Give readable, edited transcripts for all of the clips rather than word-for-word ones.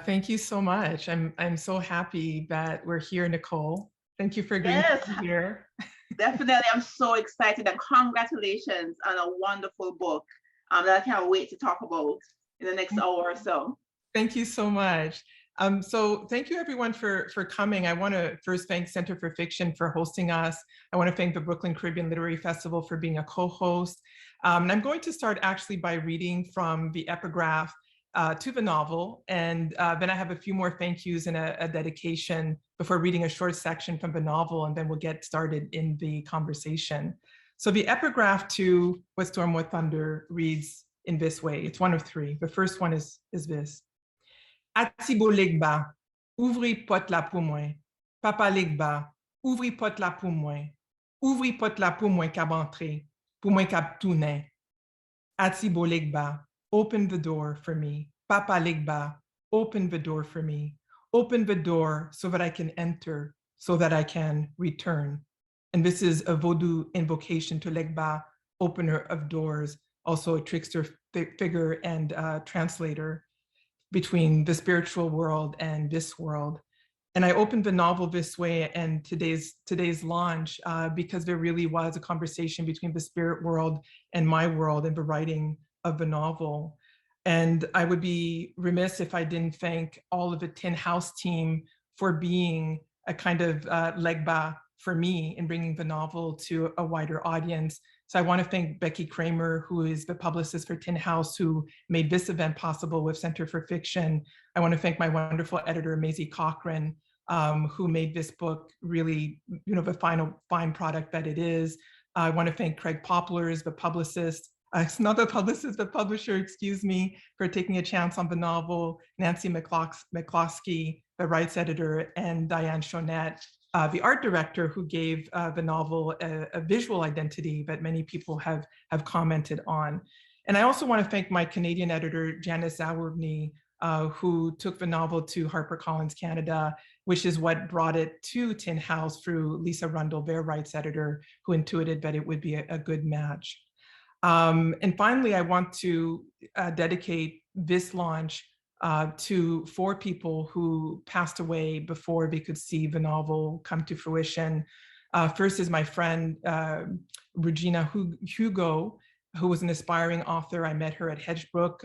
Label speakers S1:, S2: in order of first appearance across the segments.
S1: Thank you so much. I'm so happy that we're here, Nicole. Thank you for agreeing to
S2: Yes,
S1: be here.
S2: definitely. I'm so excited and congratulations on a wonderful book that I can't wait to talk about in the next hour or so.
S1: Thank you so much. So thank you everyone for coming. I want to first thank Center for Fiction for hosting us. I want to thank the Brooklyn Caribbean Literary Festival for being a co-host. And I'm going to start actually by reading from the epigraph to the novel. And then I have a few more thank yous and a dedication before reading a short section from the novel, and then we'll get started in the conversation. So the epigraph to What Storm, What Thunder reads in this way. It's one of three. The first one is this. Atibo Legba, ouvri pot la pou mwen. Papa Legba, ouvri pot la pou mwen. Ouvri pot la pou mwen kab entre, pou mwen kab toune. Atibo Legba, open the door for me. Papa Legba, open the door for me. Open the door so that I can enter, so that I can return. And this is a Vodou invocation to Legba, opener of doors, also a trickster figure and translator between the spiritual world and this world. And I opened the novel this way and today's launch because there really was a conversation between the spirit world and my world in the writing of the novel. And I would be remiss if I didn't thank all of the Tin House team for being a kind of legba for me in bringing the novel to a wider audience. So I want to thank Becky Kramer, who is the publicist for Tin House, who made this event possible with Center for Fiction. I want to thank my wonderful editor, Maisie Cochran, who made this book really, the fine product that it is. I want to thank Craig Poplars, the publicist, not the publicist, the publisher, excuse me, for taking a chance on the novel, Nancy McCloskey, the rights editor, and Diane Chonette, the art director, who gave the novel a visual identity that many people have commented on. And I also want to thank my Canadian editor, Janice Zaworny, who took the novel to HarperCollins Canada, which is what brought it to Tin House through Lisa Rundle, their rights editor, who intuited that it would be a good match. And finally, I want to dedicate this launch to 4 people who passed away before they could see the novel come to fruition. First is my friend, Regina Hugo, who was an aspiring author. I met her at Hedgebrook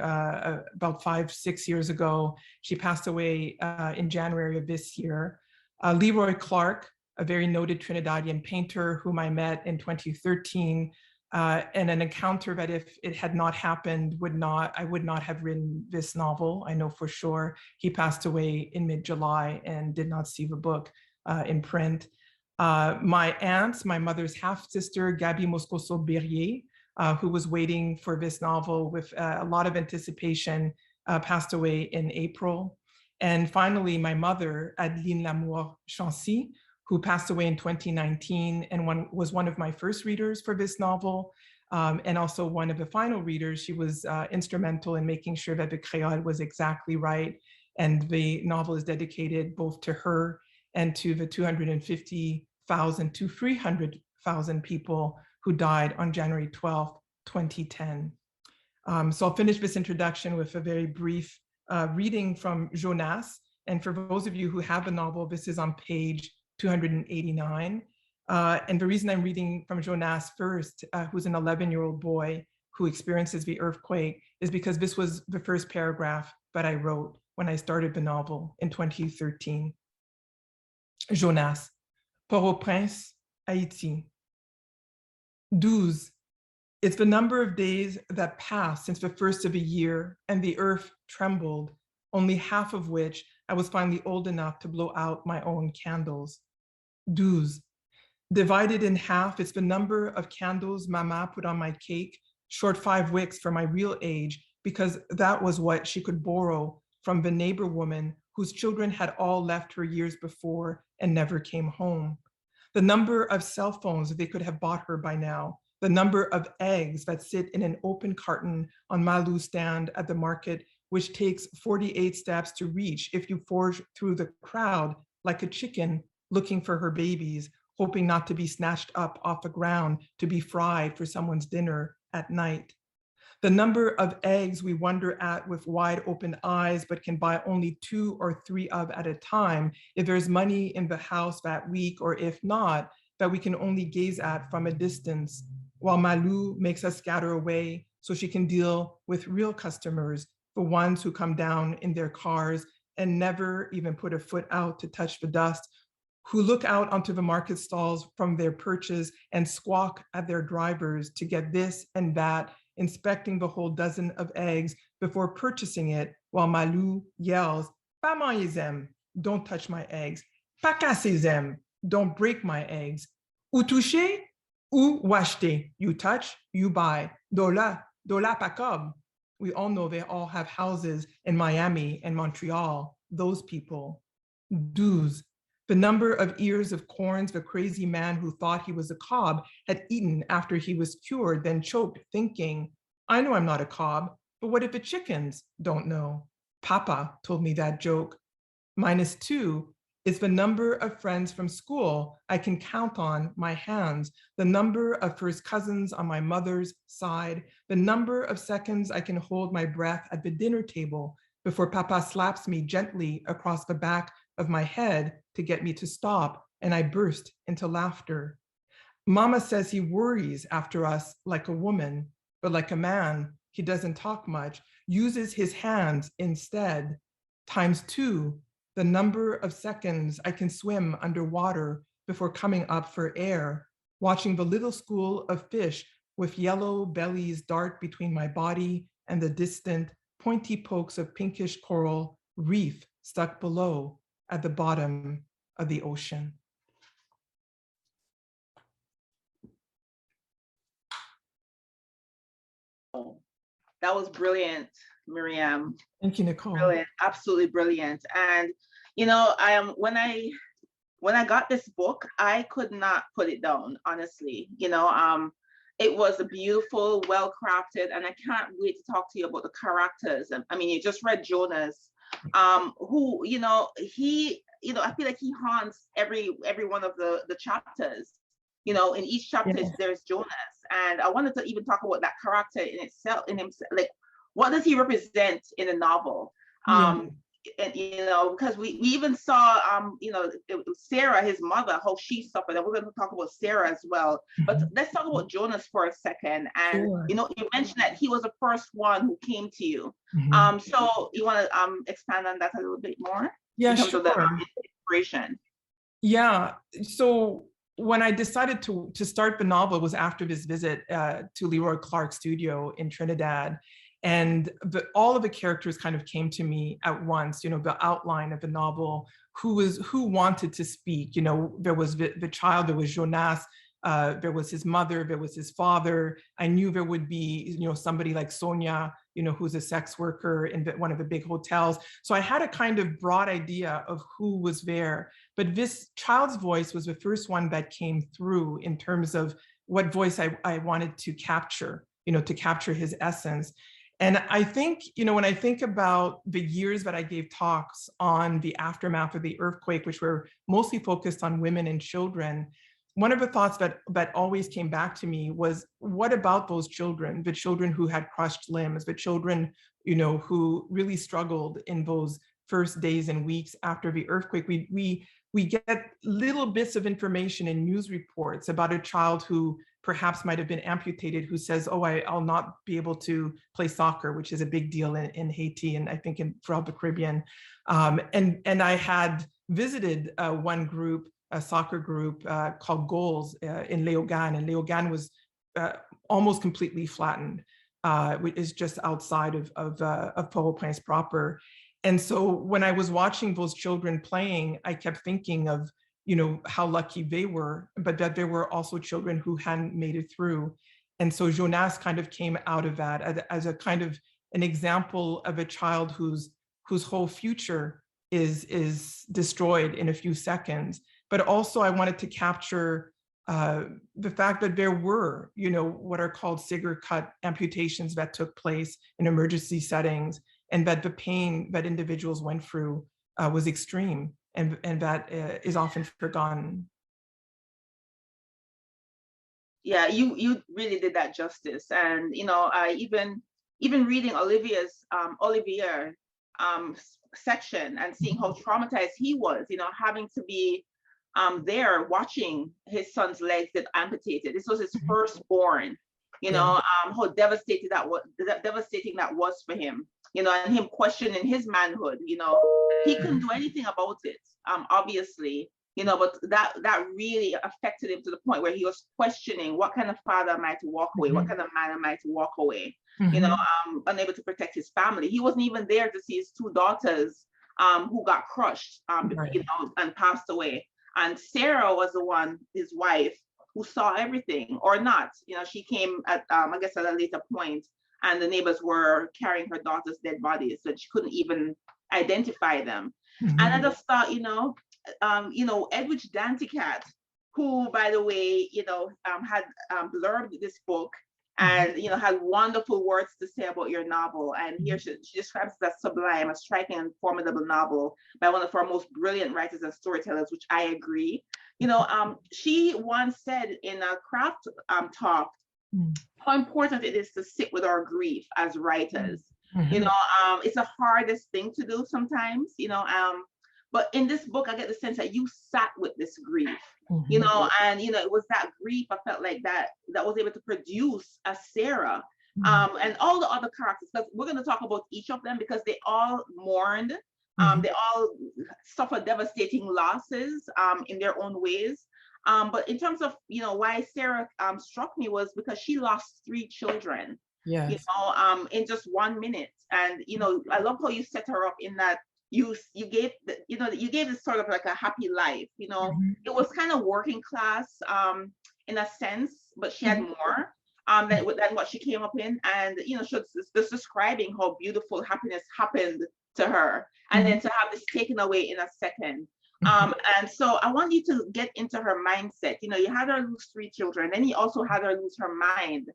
S1: about 5-6 years ago. She passed away in January of this year. Leroy Clark, a very noted Trinidadian painter whom I met in 2013, and an encounter that if it had not happened, I would not have written this novel. I know for sure. He passed away in mid-July and did not see the book in print. My aunt, my mother's half-sister, Gabi Moscoso-Berrier, who was waiting for this novel with a lot of anticipation, passed away in April. And finally, my mother, Adeline Lamour Chancy, who passed away in 2019 and was one of my first readers for this novel, and also one of the final readers. She was instrumental in making sure that the Creole was exactly right. And the novel is dedicated both to her and to the 250,000 to 300,000 people who died on January 12th, 2010. So I'll finish this introduction with a very brief reading from Jonas. And for those of you who have the novel, this is on page 289. And the reason I'm reading from Jonas first, who's an 11-year-old boy who experiences the earthquake, is because this was the first paragraph that I wrote when I started the novel in 2013. Jonas, Port-au-Prince, Haïti. 12. It's the number of days that passed since the first of the year, and the earth trembled, only half of which I was finally old enough to blow out my own candles. 12. Divided in half, it's the number of candles Mama put on my cake, short 5 wicks for my real age, because that was what she could borrow from the neighbor woman whose children had all left her years before and never came home. The number of cell phones they could have bought her by now, the number of eggs that sit in an open carton on Malu's stand at the market, which takes 48 steps to reach if you forge through the crowd like a chicken looking for her babies, hoping not to be snatched up off the ground to be fried for someone's dinner at night. The number of eggs we wonder at with wide open eyes, but can buy only 2 or 3 of at a time if there's money in the house that week, or if not, that we can only gaze at from a distance, while Malou makes us scatter away so she can deal with real customers, the ones who come down in their cars and never even put a foot out to touch the dust, who look out onto the market stalls from their perches and squawk at their drivers to get this and that, inspecting the whole dozen of eggs before purchasing it, while Malou yells, "Pas manger, don't touch my eggs. Pas casser them, don't break my eggs. Ou toucher, ou acheter. You touch, you buy. Dola pas cob." We all know they all have houses in Miami and Montreal, those people. 12. The number of ears of corns the crazy man who thought he was a cob had eaten after he was cured, then choked, thinking, "I know I'm not a cob, but what if the chickens don't know?" Papa told me that joke. -2 is the number of friends from school I can count on my hands, the number of first cousins on my mother's side, the number of seconds I can hold my breath at the dinner table before Papa slaps me gently across the back of my head to get me to stop, and I burst into laughter. Mama says he worries after us like a woman, but like a man, he doesn't talk much, uses his hands instead. ×2, the number of seconds I can swim underwater before coming up for air, watching the little school of fish with yellow bellies dart between my body and the distant pointy pokes of pinkish coral reef stuck below at the bottom of the ocean.
S2: That was brilliant, Myriam.
S1: Thank you, Nicole.
S2: Brilliant, absolutely brilliant. And you know, when I got this book, I could not put it down, honestly. You know, it was a beautiful, well crafted, and I can't wait to talk to you about the characters. I mean, you just read Jonas, who, you know, I feel like he haunts every one of the chapters. You know, in each chapter, yes, there's Jonas, and I wanted to even talk about that character in itself, in himself, like what does he represent in the novel? And you know, because we even saw you know, Sarah, his mother, how she suffered, and we're going to talk about Sarah as well. But let's talk about Jonas for a second. And you know, you mentioned that he was the first one who came to you. So you want to expand on that a little bit more?
S1: Yeah,
S2: in terms
S1: sure.
S2: of the inspiration.
S1: Yeah, so when I decided to start the novel, it was after this visit to Leroy Clark's studio in Trinidad. And all of the characters kind of came to me at once, you know, the outline of the novel, who wanted to speak. You know, there was the child, there was Jonas, there was his mother, there was his father. I knew there would be, you know, somebody like Sonia, you know, who's a sex worker in one of the big hotels. So I had a kind of broad idea of who was there. But this child's voice was the first one that came through in terms of what voice I wanted to capture, you know, to capture his essence. And I think, you know, when I think about the years that I gave talks on the aftermath of the earthquake, which were mostly focused on women and children, one of the thoughts that always came back to me was, what about those children, the children who had crushed limbs, the children, you know, who really struggled in those first days and weeks after the earthquake? We get little bits of information in news reports about a child who perhaps might have been amputated, who says, "Oh, I'll not be able to play soccer," which is a big deal in Haiti and I think throughout the Caribbean. And I had visited one group, a soccer group called Goals in Léogâne, and Léogâne was almost completely flattened, which is just outside of Port-au-Prince proper. And so when I was watching those children playing, I kept thinking of, you know, how lucky they were, but that there were also children who hadn't made it through. And so Jonas kind of came out of that as a kind of an example of a child whose whole future is destroyed in a few seconds. But also I wanted to capture the fact that there were, you know, what are called cigarette cut amputations that took place in emergency settings, and that the pain that individuals went through was extreme, and that is often forgotten.
S2: Yeah, you really did that justice. And you know, I even reading Olivier section and seeing how traumatized he was, you know, having to be there watching his son's legs get amputated. This was his firstborn, you
S1: Yeah.
S2: know, how devastating that was for him, you know, and him questioning his manhood, you know, he couldn't do anything about it, obviously, you know, but that really affected him to the point where he was questioning, what kind of father am I to walk away? What kind of man am I to walk away? You know, unable to protect his family. He wasn't even there to see his two daughters who got crushed, you know, and passed away. And Sarah was the one, his wife, who saw everything, or not. You know, she came at, I guess, at a later point, and the neighbors were carrying her daughter's dead bodies, so she couldn't even identify them. And I just thought, you know, Edwidge Danticat, who, by the way, you know, had blurbed this book and, you know, had wonderful words to say about your novel. And here she describes it as sublime, a striking and formidable novel by one of our most brilliant writers and storytellers, which I agree. You know, she once said in a craft talk how important it is to sit with our grief as writers. You know, it's the hardest thing to do sometimes, you know, but in this book, I get the sense that you sat with this grief, you know, and, you know, it was that grief, I felt like that was able to produce a Sarah, and all the other characters, because we're going to talk about each of them because they all mourned, they all suffered devastating losses in their own ways. But in terms of, you know, why Sarah struck me was because she lost 3 children, you know, in just 1 minute. And, you know, I love how you set her up in that you gave you gave this sort of like a happy life, you know. It was kind of working class in a sense, but she had more than what she came up in. And, you know, she was just describing how beautiful happiness happened to her, and then to have this taken away in a second. And so I want you to get into her mindset. You know, you had her lose 3 children, then you also had her lose her mind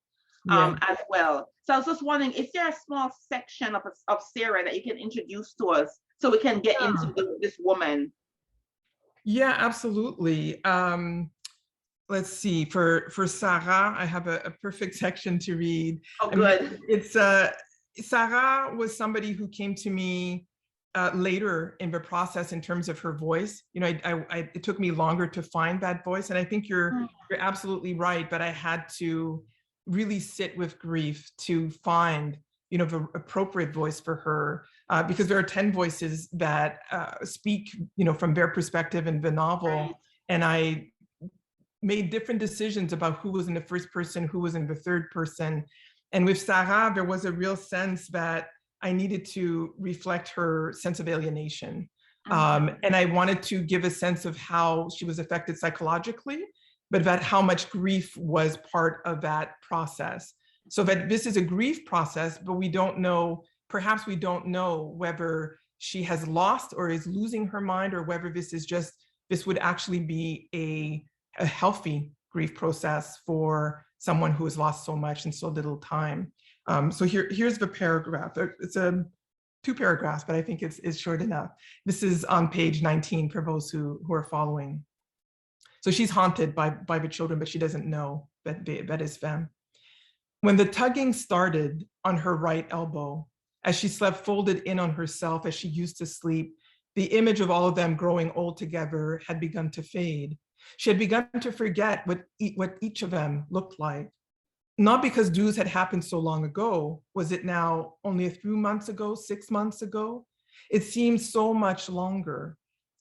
S2: as well. So I was just wondering, is there a small section of Sarah that you can introduce to us so we can get into this woman?
S1: Yeah, absolutely. Let's see, for Sarah, I have a perfect section to read.
S2: Oh, good.
S1: It's Sarah was somebody who came to me later in the process in terms of her voice. You know, it took me longer to find that voice, and I think you're absolutely right. But I had to really sit with grief to find, you know, the appropriate voice for her, because there are 10 voices that speak, you know, from their perspective in the novel, and I made different decisions about who was in the first person, who was in the third person. And with Sarah, there was a real sense that I needed to reflect her sense of alienation. And I wanted to give a sense of how she was affected psychologically, but that how much grief was part of that process. So that this is a grief process, but we don't know, perhaps we don't know whether she has lost or is losing her mind, or whether this is just, this would actually be a healthy grief process for someone who has lost so much in so little time. So here's the paragraph. It's 2 paragraphs, but I think it's short enough. This is on page 19 for those who are following. So she's haunted by the children, but she doesn't know that is them. When the tugging started on her right elbow, as she slept folded in on herself as she used to sleep, the image of all of them growing old together had begun to fade. She had begun to forget what each of them looked like. Not because dues had happened so long ago. Was it now only a few months ago, 6 months ago? It seemed so much longer.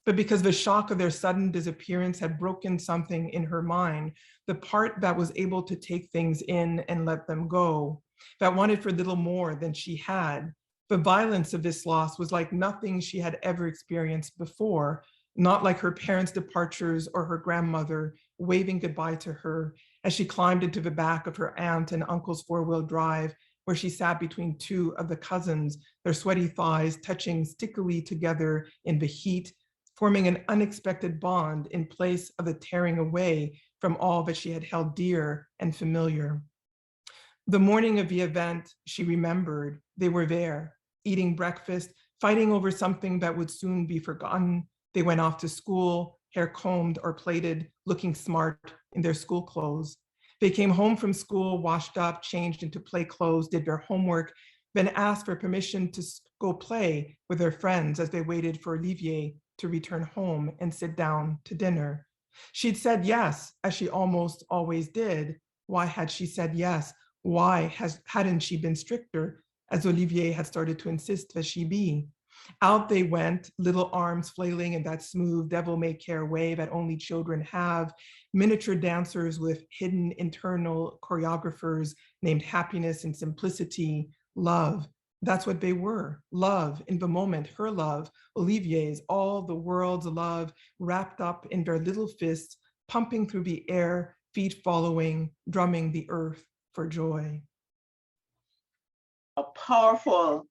S1: But because the shock of their sudden disappearance had broken something in her mind, the part that was able to take things in and let them go, that wanted for little more than she had, the violence of this loss was like nothing she had ever experienced before, not like her parents' departures or her grandmother waving goodbye to her as she climbed into the back of her aunt and uncle's 4-wheel drive, where she sat between 2 of the cousins, their sweaty thighs touching stickily together in the heat, forming an unexpected bond in place of the tearing away from all that she had held dear and familiar. The morning of the event, she remembered, they were there, eating breakfast, fighting over something that would soon be forgotten. They went off to school, hair combed or plaited, looking smart in their school clothes. They came home from school, washed up, changed into play clothes, did their homework, then asked for permission to go play with their friends as they waited for Olivier to return home and sit down to dinner. She'd said yes, as she almost always did. Why had she said yes? Why hadn't she been stricter, as Olivier had started to insist that she be? Out they went, little arms flailing in that smooth devil-may-care way that only children have, miniature dancers with hidden internal choreographers named happiness and simplicity, love. That's what they were, love in the moment, her love, Olivier's, all the world's love wrapped up in their little fists, pumping through the air, feet following, drumming the earth for joy.
S2: A powerful,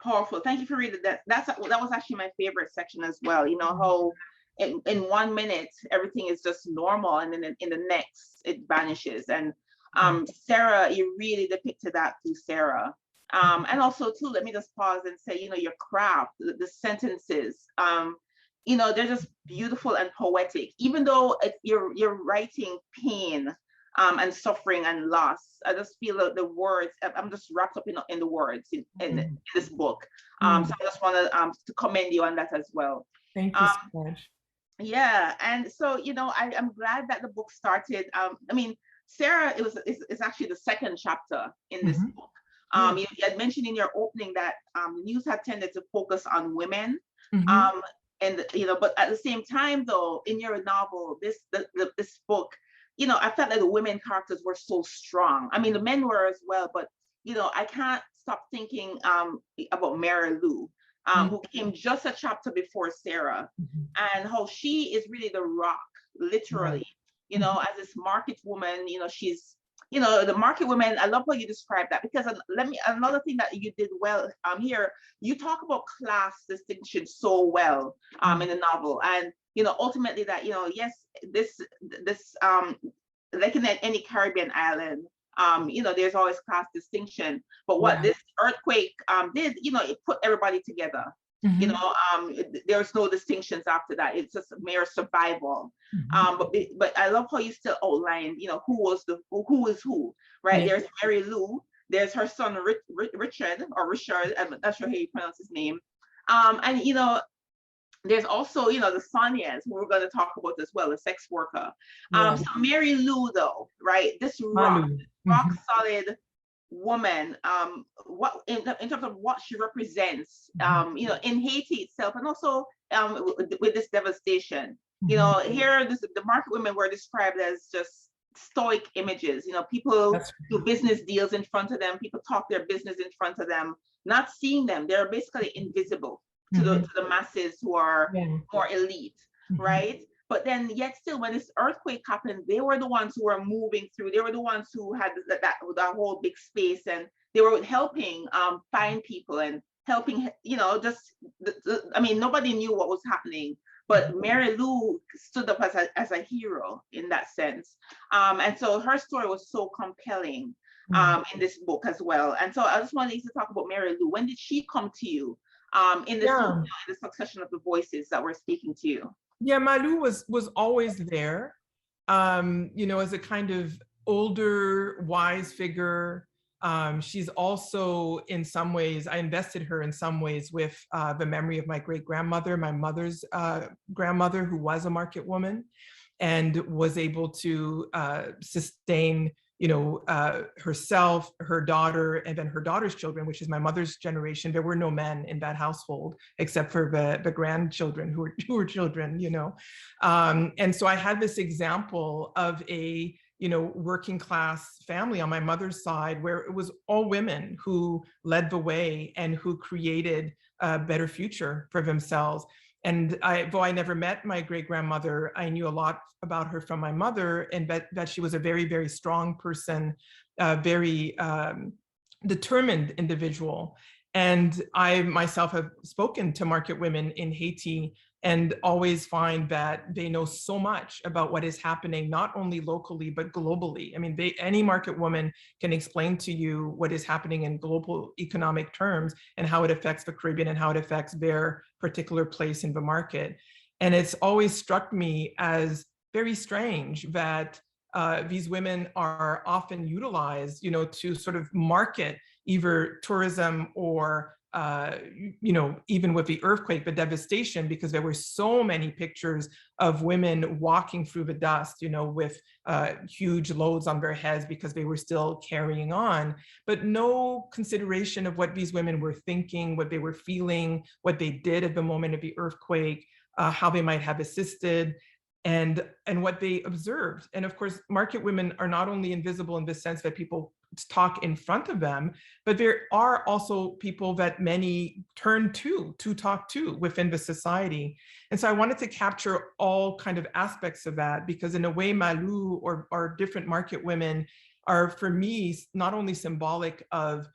S2: powerful. Thank you for reading that. That was actually my favorite section as well. You know, how in 1 minute, everything is just normal, and then in the next, it vanishes. And Sarah, you really depicted that through Sarah. And also too, let me just pause and say, you know, your craft, the sentences, you know, they're just beautiful and poetic, even though you're writing pain and suffering and loss. I just feel that the words, I'm just wrapped up in the words in this book. So I just want to commend you on that as well.
S1: Thank you so much.
S2: Yeah, and so, you know, I'm glad that the book started. I mean, Sarah, it's actually the second chapter in this book. You had mentioned in your opening that news had tended to focus on women, and you know, but at the same time, though, in your novel, this book, you know, I felt like the women characters were so strong. I mean, the men were as well, but you know, I can't stop thinking about Mary Lou, who came just a chapter before Sarah, and how she is really the rock, literally. You know, as this market woman, you know, she's, you know, the market woman. I love how you describe that, because another thing that you did well here, you talk about class distinction so well in the novel, and you know, ultimately that, you know, yes, this like in any Caribbean island, you know, there's always class distinction, but what this earthquake did, you know, it put everybody together. You know, there's no distinctions after that. It's just mere survival. But I love how you still outlined, you know, who is who, right? There's Mary Lou, there's her son Richard, I'm not sure how you pronounce his name, and you know, there's also, you know, the Sonias, who we're going to talk about as well, the sex worker. So Mary Lou, though, right? This rock solid woman, what in terms of what she represents, you know, in Haiti itself, and also with this devastation. You know, here the market women were described as just stoic images. You know, people do business deals in front of them, people talk their business in front of them, not seeing them. They're basically invisible to the masses who are more elite, right? But then yet still, when this earthquake happened, they were the ones who were moving through. They were the ones who had that whole big space, and they were helping find people and helping, you know, just, I mean, nobody knew what was happening, but Mary Lou stood up as a hero in that sense. And so her story was so compelling in this book as well. And so I just wanted to talk about Mary Lou. When did she come to you in the succession of the voices that were speaking to you?
S1: Yeah, Malou was always there, you know, as a kind of older, wise figure. She's also, in some ways, I invested her in some ways with the memory of my great-grandmother, my mother's grandmother, who was a market woman and was able to sustain, you know, herself, her daughter, and then her daughter's children, which is my mother's generation. There were no men in that household except for the grandchildren who were children, you know. And so I had this example of a, you know, working class family on my mother's side, where it was all women who led the way and who created a better future for themselves. And though I never met my great-grandmother, I knew a lot about her from my mother, and that she was a very, very strong person, very determined individual. And I myself have spoken to market women in Haiti and always find that they know so much about what is happening, not only locally, but globally. I mean, any market woman can explain to you what is happening in global economic terms and how it affects the Caribbean and how it affects their particular place in the market. And it's always struck me as very strange that these women are often utilized, to sort of market either tourism or even with the earthquake, the devastation, because there were so many pictures of women walking through the dust, with huge loads on their heads because they were still carrying on, but no consideration of what these women were thinking, what they were feeling, what they did at the moment of the earthquake, how they might have assisted, and what they observed. And of course, market women are not only invisible in the sense that people talk in front of them, but there are also people that many turn to talk to within the society. And so I wanted to capture all kind of aspects of that, because in a way, Malou or different market women are, for me, not only symbolic of,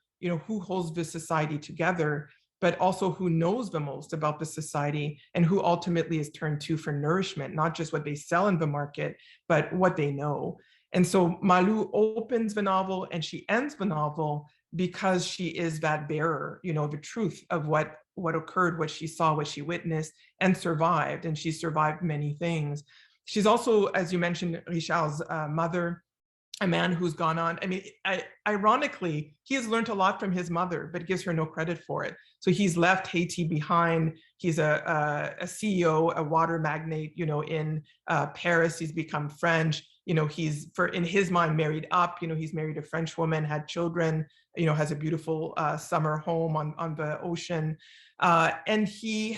S1: who holds the society together, but also who knows the most about the society and who ultimately is turned to for nourishment, not just what they sell in the market, but what they know. And so Malou opens the novel and she ends the novel because she is that bearer, the truth of what occurred, what she saw, what she witnessed, and survived. And she survived many things. She's also, as you mentioned, Richard's mother, a man who's gone on. I mean, ironically, he has learned a lot from his mother, but gives her no credit for it. So he's left Haiti behind. He's a CEO, a water magnate, in Paris. He's become French. He's, in his mind, married up. He's married a French woman, had children, has a beautiful summer home on the ocean. And he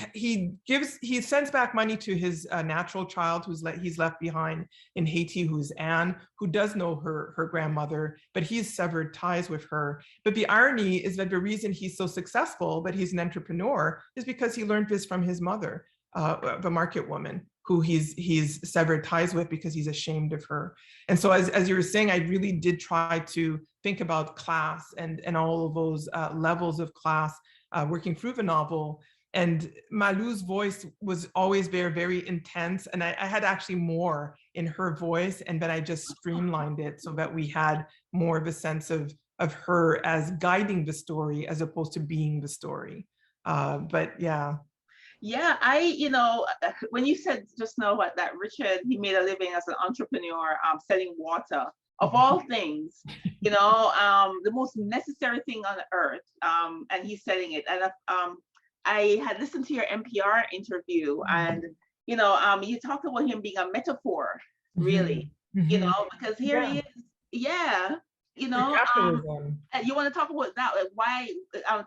S1: sends back money to his natural child he's left behind in Haiti, who's Anne, who does know her grandmother, but he's severed ties with her. But the irony is that the reason he's so successful, but he's an entrepreneur, is because he learned this from his mother, the market woman, who he's severed ties with because he's ashamed of her. And so as you were saying, I really did try to think about class and all of those levels of class working through the novel. And Malou's voice was always very intense. And I had actually more in her voice, and then I just streamlined it so that we had more of a sense of her as guiding the story as opposed to being the story. But yeah.
S2: Yeah, when you said just now that Richard, he made a living as an entrepreneur, selling water, of all things, the most necessary thing on earth, and he's selling it. And I had listened to your NPR interview, and you talked about him being a metaphor, really, because here he is, and you want to talk about that, like why?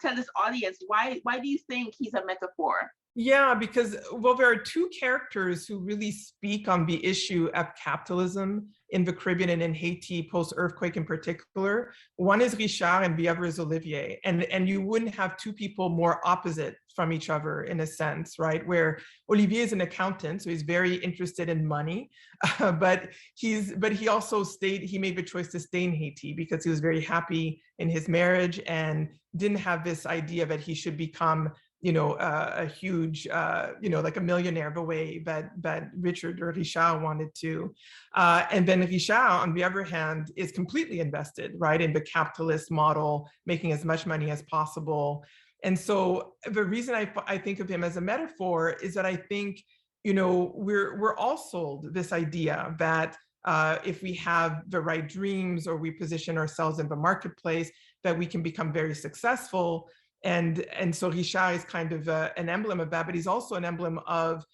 S2: Tell this audience why do you think he's a metaphor?
S1: Yeah, because, well, there are two characters who really speak on the issue of capitalism in the Caribbean and in Haiti post-earthquake in particular. One is Richard and the other is Olivier. And you wouldn't have two people more opposite from each other in a sense, right? Where Olivier is an accountant, so he's very interested in money, but he also he made the choice to stay in Haiti because he was very happy in his marriage and didn't have this idea that he should become a huge, like a millionaire the way that Richard or Richard wanted to. And then Richard, on the other hand, is completely invested, right, in the capitalist model, making as much money as possible. And so the reason I think of him as a metaphor is that I think, we're all sold this idea that if we have the right dreams or we position ourselves in the marketplace, that we can become very successful. And so Richard is kind of an emblem of that, but he's also an emblem of,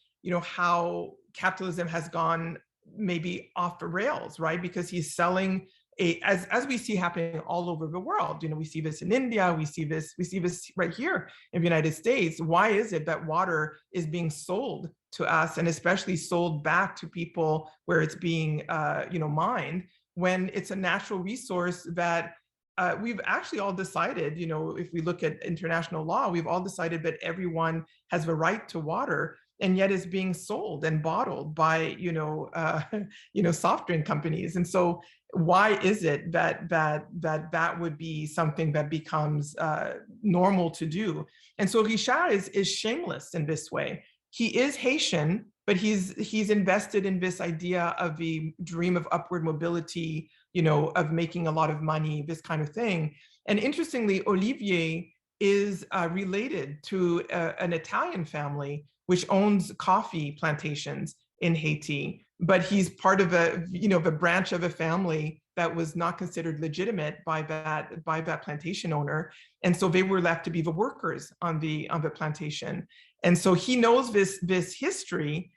S1: how capitalism has gone maybe off the rails, right? Because he's selling as we see happening all over the world. We see this in India, we see this right here in the United States. Why is it that water is being sold to us, and especially sold back to people where it's being, mined, when it's a natural resource that we've actually all decided, if we look at international law, we've all decided that everyone has the right to water, and yet is being sold and bottled by, soft drink companies. And so why is it that would be something that becomes normal to do? And so Richard is shameless in this way. He is Haitian, but he's invested in this idea of the dream of upward mobility, of making a lot of money, this kind of thing. And interestingly, Olivier is related to an Italian family which owns coffee plantations in Haiti, but he's part of a, of a branch of a family that was not considered legitimate by that plantation owner. And so they were left to be the workers on the plantation. And so he knows this history.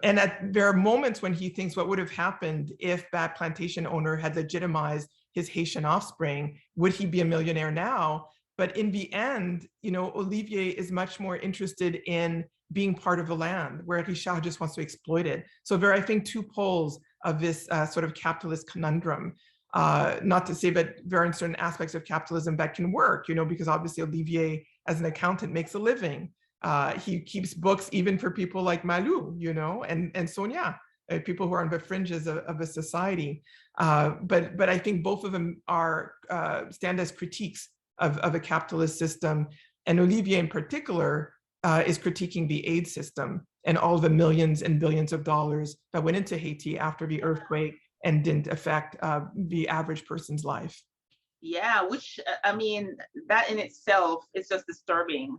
S1: And there are moments when he thinks, what would have happened if that plantation owner had legitimized his Haitian offspring? Would he be a millionaire now? But in the end, Olivier is much more interested in being part of the land, where Richard just wants to exploit it. So there are, I think, two poles of this sort of capitalist conundrum. Not to say that there are certain aspects of capitalism that can work, because obviously Olivier, as an accountant, makes a living. He keeps books even for people like Malou, and Sonia, people who are on the fringes of a society. But I think both of them stand as critiques of a capitalist system. And Olivier in particular is critiquing the aid system and all the millions and billions of dollars that went into Haiti after the earthquake and didn't affect the average person's life.
S2: Yeah, which, I mean, that in itself is just disturbing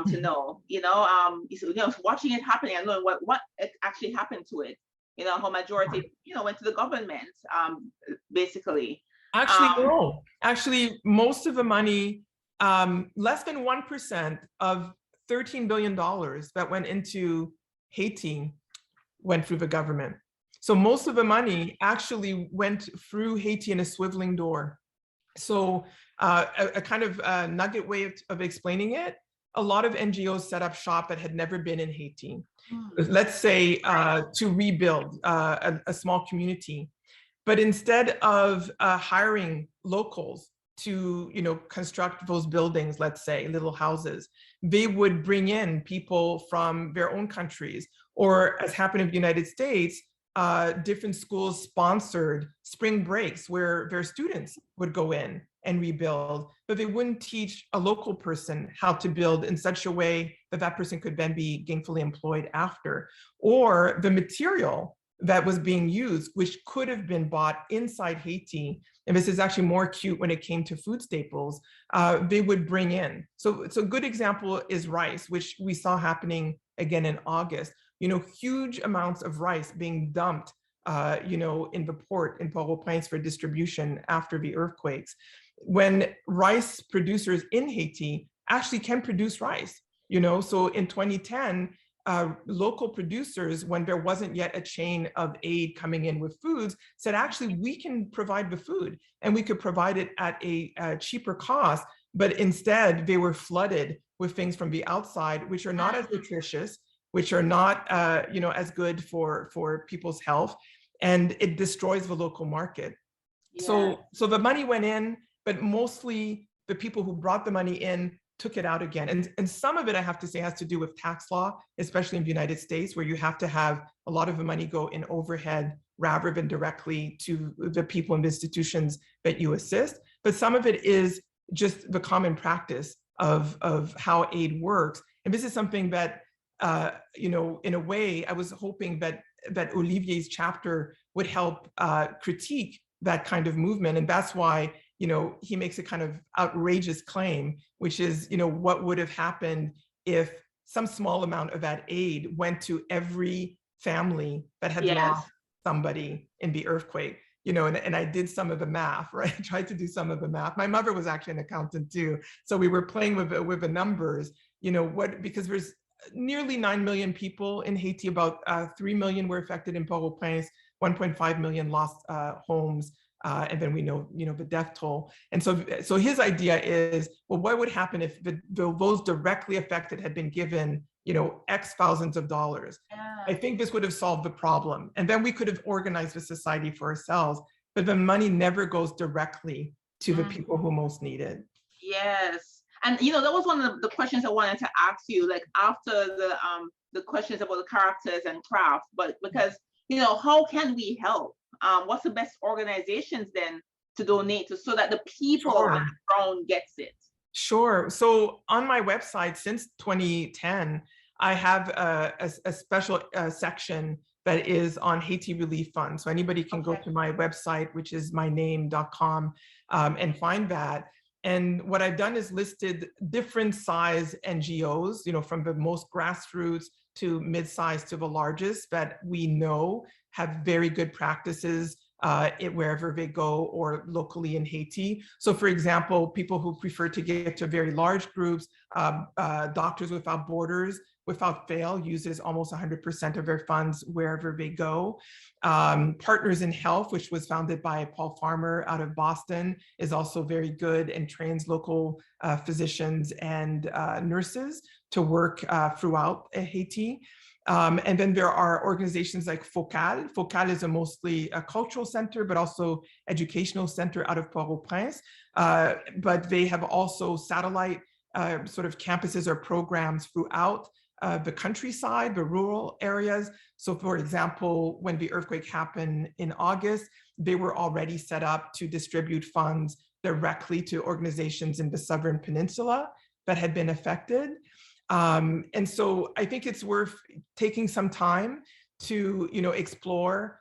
S2: to know, watching it happening and knowing what actually happened to it, how majority, went to the government, basically.
S1: Actually, no. Actually, most of the money, less than 1% of $13 billion that went into Haiti went through the government. So most of the money actually went through Haiti in a swiveling door. So a kind of nugget way of explaining it, a lot of NGOs set up shop that had never been in Haiti. Let's say to rebuild a small community. But instead of hiring locals to, construct those buildings, let's say little houses, they would bring in people from their own countries, or as happened in the United States, different schools sponsored spring breaks where their students would go in and rebuild, but they wouldn't teach a local person how to build in such a way that that person could then be gainfully employed after. Or the material that was being used, which could have been bought inside Haiti, and this is actually more acute when it came to food staples, they would bring in. So a good example is rice, which we saw happening again in August. Huge amounts of rice being dumped, in the port in Port-au-Prince for distribution after the earthquakes. When rice producers in Haiti actually can produce rice, so in 2010, local producers, when there wasn't yet a chain of aid coming in with foods, said, actually, we can provide the food and we could provide it at a cheaper cost. But instead, they were flooded with things from the outside, which are not as nutritious, which are not, as good for people's health, and it destroys the local market. Yeah. So the money went in, but mostly the people who brought the money in took it out again. And some of it, I have to say, has to do with tax law, especially in the United States, where you have to have a lot of the money go in overhead rather than directly to the people and institutions that you assist. But some of it is just the common practice of how aid works. And this is something that, in a way, I was hoping that Olivier's chapter would help critique that kind of movement. And that's why, he makes a kind of outrageous claim, which is, what would have happened if some small amount of that aid went to every family that had lost somebody in the earthquake. And I did some of the math, right? I tried to do some of the math. My mother was actually an accountant too. So we were playing with the numbers, because there's nearly 9 million people in Haiti, about 3 million were affected in Port-au-Prince, 1.5 million lost homes. And then we know, the death toll. And so his idea is, well, what would happen if those directly affected had been given, X thousands of dollars? Yeah. I think this would have solved the problem. And then we could have organized the society for ourselves, but the money never goes directly to the people who most need it.
S2: Yes. And, that was one of the questions I wanted to ask you, like after the questions about the characters and craft, but because, how can we help? What's the best organizations then to donate to, so that the people on the ground gets it?
S1: Sure. So on my website since 2010, I have a special section that is on Haiti Relief Fund. So anybody can go to my website, which is myname.com, and find that. And what I've done is listed different size NGOs, from the most grassroots to mid-sized to the largest that we know have very good practices wherever they go or locally in Haiti. So for example, people who prefer to get to very large groups, Doctors Without Borders, without fail, uses almost 100% of their funds wherever they go. Partners in Health, which was founded by Paul Farmer out of Boston, is also very good and trains local physicians and nurses to work throughout Haiti. And then there are organizations like Focal. Focal is mostly a cultural center, but also educational center out of Port-au-Prince. But they have also satellite sort of campuses or programs throughout the countryside, the rural areas. So for example, when the earthquake happened in August, they were already set up to distribute funds directly to organizations in the Southern Peninsula that had been affected. And so I think it's worth taking some time to, explore,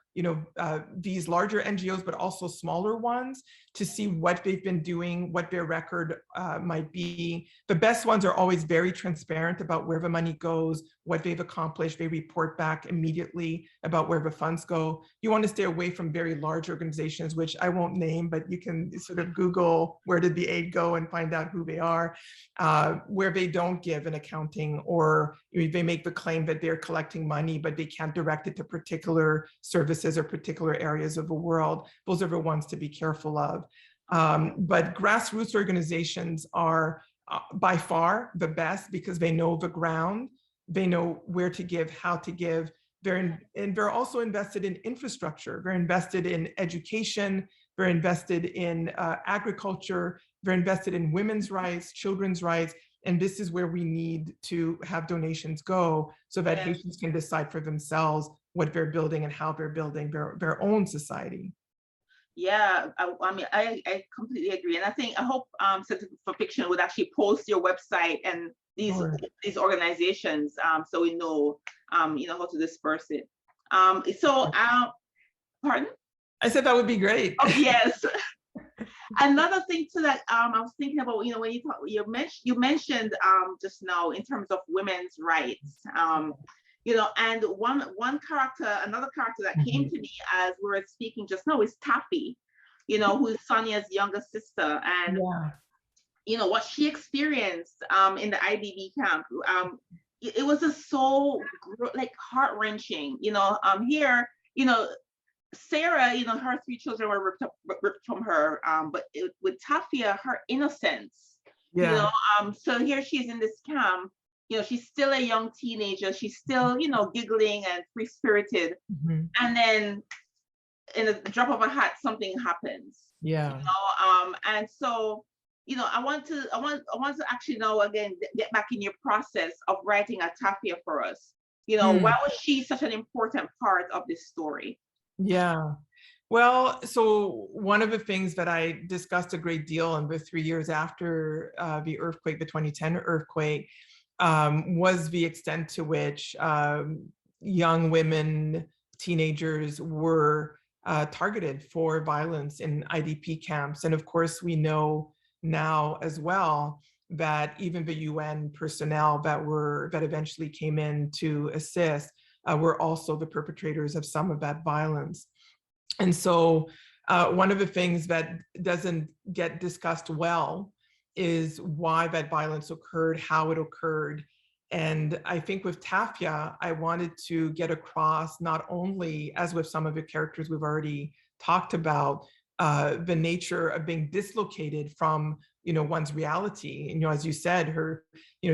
S1: these larger NGOs, but also smaller ones, to see what they've been doing, what their record might be. The best ones are always very transparent about where the money goes, what they've accomplished. They report back immediately about where the funds go. You want to stay away from very large organizations, which I won't name, but you can sort of Google where did the aid go and find out who they are, where they don't give an accounting, or they make the claim that they're collecting money, but they can't direct it to particular services or particular areas of the world. Those are the ones to be careful of. But grassroots organizations are by far the best because they know the ground, they know where to give, how to give. They're also invested in infrastructure. They're invested in education. They're invested in agriculture. They're invested in women's rights, children's rights. And this is where we need to have donations go so that Haitians can decide for themselves what they're building and how they're building their own society.
S2: Yeah, I mean, I completely agree. And I hope Center for Fiction would actually post your website and these organizations so we know, how to disperse it. Pardon?
S1: I said that would be great.
S2: Oh, yes. Another thing too that I was thinking about, when you mentioned just now in terms of women's rights, and another character that came to me as we were speaking just now is Taffy, who's Sonia's younger sister, and what she experienced in the IDP camp. It was just so heart-wrenching. Here, Sarah, her 3 children were ripped from her, but with Tafia, her innocence, so here she is in this camp, she's still a young teenager, she's still, giggling and free-spirited, and then in a drop of a hat, something happens. And so, I want to actually know, again, get back in your process of writing a Tafia for us. Why was she such an important part of this story?
S1: Yeah. Well, so one of the things that I discussed a great deal in the 3 years after the earthquake, the 2010 earthquake, was the extent to which young women, teenagers were targeted for violence in IDP camps. And of course, we know now as well that even the UN personnel that eventually came in to assist were also the perpetrators of some of that violence. And so one of the things that doesn't get discussed well is why that violence occurred, how it occurred. And I think with Tafia, I wanted to get across, not only, as with some of the characters we've already talked about, the nature of being dislocated from one's reality. And, as you said, her,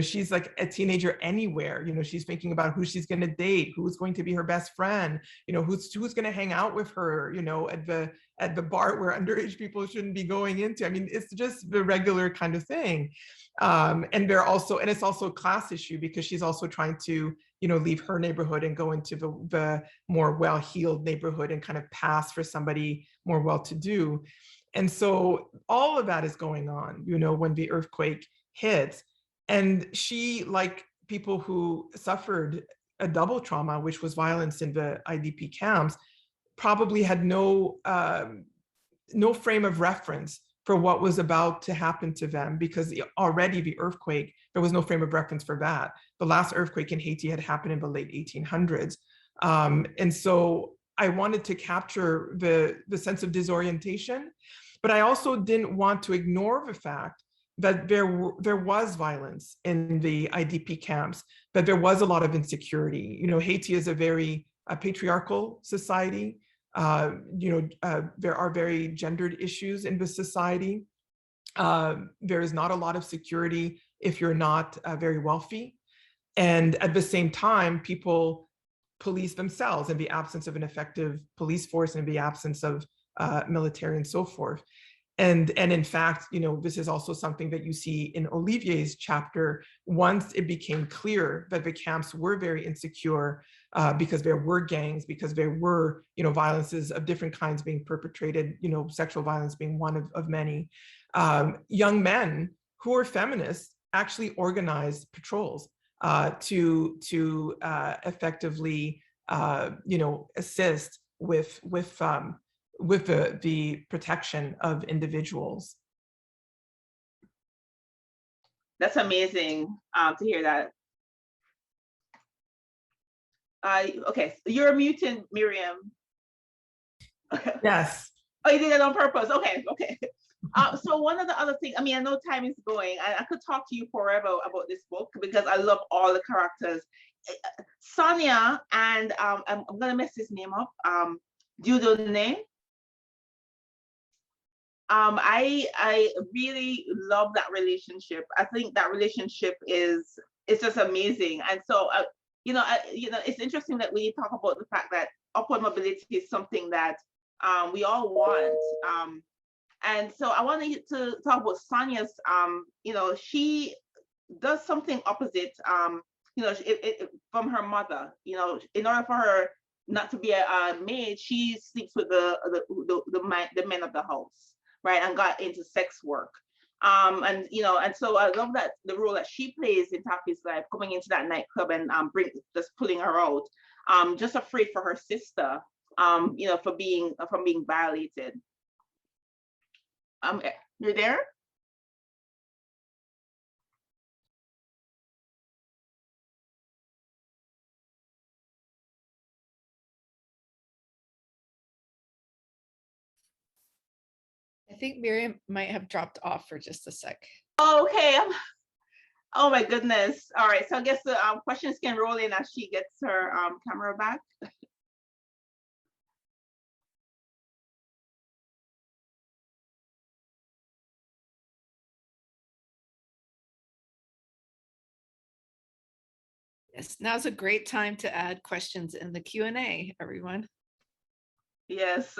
S1: she's like a teenager anywhere. She's thinking about who she's going to date, who's going to be her best friend, who's going to hang out with her, at the bar where underage people shouldn't be going into. I mean, it's just the regular kind of thing. And it's also a class issue because she's also trying to, leave her neighborhood and go into the more well-heeled neighborhood and kind of pass for somebody more well-to-do. And so all of that is going on, when the earthquake hits. And she, like people who suffered a double trauma, which was violence in the IDP camps, probably had no frame of reference for what was about to happen to them, because already the earthquake, there was no frame of reference for that. The last earthquake in Haiti had happened in the late 1800s. And so I wanted to capture the sense of disorientation, but I also didn't want to ignore the fact that there was violence in the IDP camps, that there was a lot of insecurity. You know, Haiti is a very patriarchal society. There are very gendered issues in the society. There is not a lot of security if you're not very wealthy. And at the same time, people police themselves in the absence of an effective police force, in the absence of military and so forth. And in fact, you know, this is also something that you see in Olivier's chapter. Once it became clear that the camps were very insecure because there were gangs, because there were, you know, violences of different kinds being perpetrated, you know, sexual violence being one of many, young men who were feminists actually organized patrols to effectively, you know, assist with the protection of individuals.
S2: That's amazing to hear that. Okay, so you're muting, Myriam.
S1: Yes.
S2: Oh, you did it on purpose. Okay. So one of the other things, I mean, I know time is going, and I could talk to you forever about this book because I love all the characters. Sonia and I'm gonna mess his name up. Dieudonné. I really love that relationship. I think that relationship is just amazing. And so it's interesting that we talk about the fact that upward mobility is something that we all want. And so I wanted to talk about Sonia's. She does something opposite. From her mother. You know, in order for her not to be a maid, she sleeps with the men of the house. Right, and got into sex work, and so I love that the role that she plays in Taffy's life, coming into that nightclub and just pulling her out, just afraid for her sister, from being violated. You're there?
S3: I think Myriam might have dropped off for just a sec.
S2: Oh, okay. Oh my goodness. All right. So I guess the questions can roll in as she gets her camera back.
S3: Yes, now's a great time to add questions in the Q&A, everyone.
S2: Yes.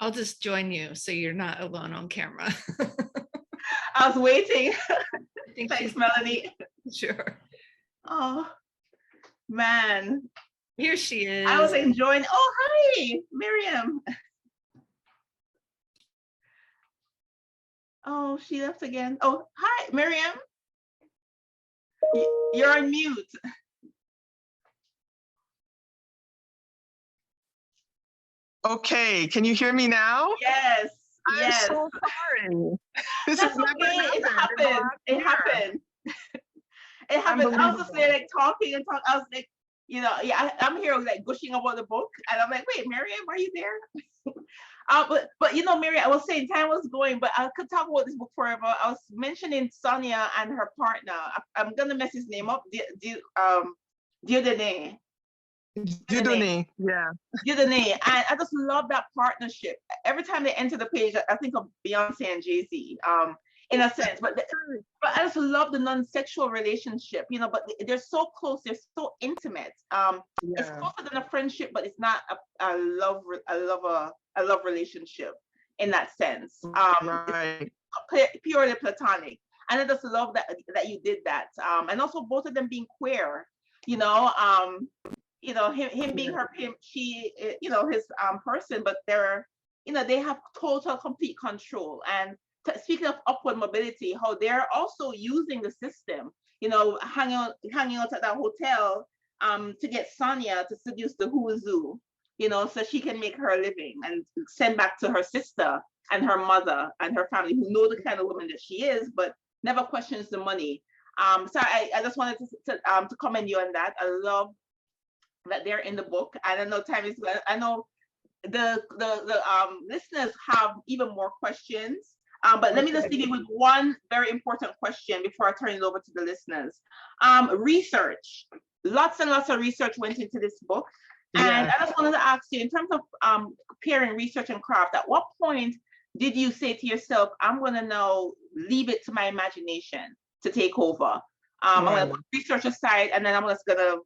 S3: I'll just join you so you're not alone on camera.
S2: I was waiting.
S3: Thanks,
S2: Thanks, Melanie.
S3: Sure.
S2: Oh, man.
S3: Here she is.
S2: I was enjoying. Oh, hi, Myriam. Oh, she left again. Oh, hi, Myriam. You're on mute.
S4: Okay, can you hear me now?
S2: Yes.
S4: I'm so sorry. This
S2: That's
S4: has never
S2: okay. It
S4: happened.
S2: happened. It happened. It happened. I was just there like talking and talking. I was like, I'm here like gushing about the book, and I'm like, wait, Myriam, are you there? But Myriam, I was saying time was going, but I could talk about this book forever. I was mentioning Sonia and her partner. I'm gonna mess his name up. Dieudonné.
S4: Dieudonné, yeah.
S2: Dieudonné. And I just love that partnership. Every time they enter the page, I think of Beyonce and Jay-Z, in a sense. But I just love the non-sexual relationship, you know, but they're so close, they're so intimate. It's closer than a friendship, but it's not a love relationship in that sense.
S4: Right.
S2: It's purely platonic. And I just love that you did that. And also both of them being queer, you know, him being she, you know, his person, but they're, you know, they have total complete control. And speaking of upward mobility, how they're also using the system, you know, hanging out at that hotel to get Sonia to seduce the Huzu, you know, so she can make her living and send back to her sister and her mother and her family, who know the kind of woman that she is, but never questions the money. So I just wanted to commend you on that. I love that they're in the book. I don't know, time is, I know the listeners have even more questions, but let me just leave you with one very important question before I turn it over to the listeners. Research, lots and lots of research went into this book. And I just wanted to ask you, in terms of pairing research and craft, at what point did you say to yourself, I'm going to now leave it to my imagination to take over? I'm going to put research aside, and then I'm just going to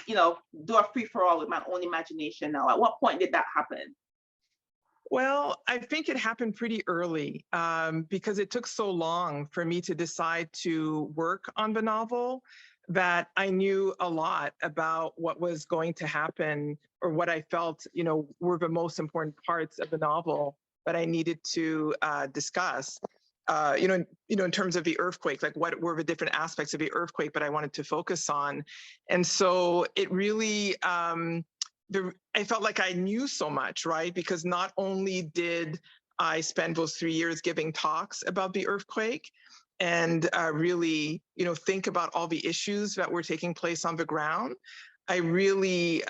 S2: you know, do a free-for-all with my own imagination now. At what point did that happen?
S4: Well, I think it happened pretty early because it took so long for me to decide to work on the novel that I knew a lot about what was going to happen, or what I felt, you know, were the most important parts of the novel that I needed to discuss. You know, in terms of the earthquake, like what were the different aspects of the earthquake, but I wanted to focus on. And so it really, I felt like I knew so much, right? Because not only did I spend those 3 years giving talks about the earthquake and really, you know, think about all the issues that were taking place on the ground, I really,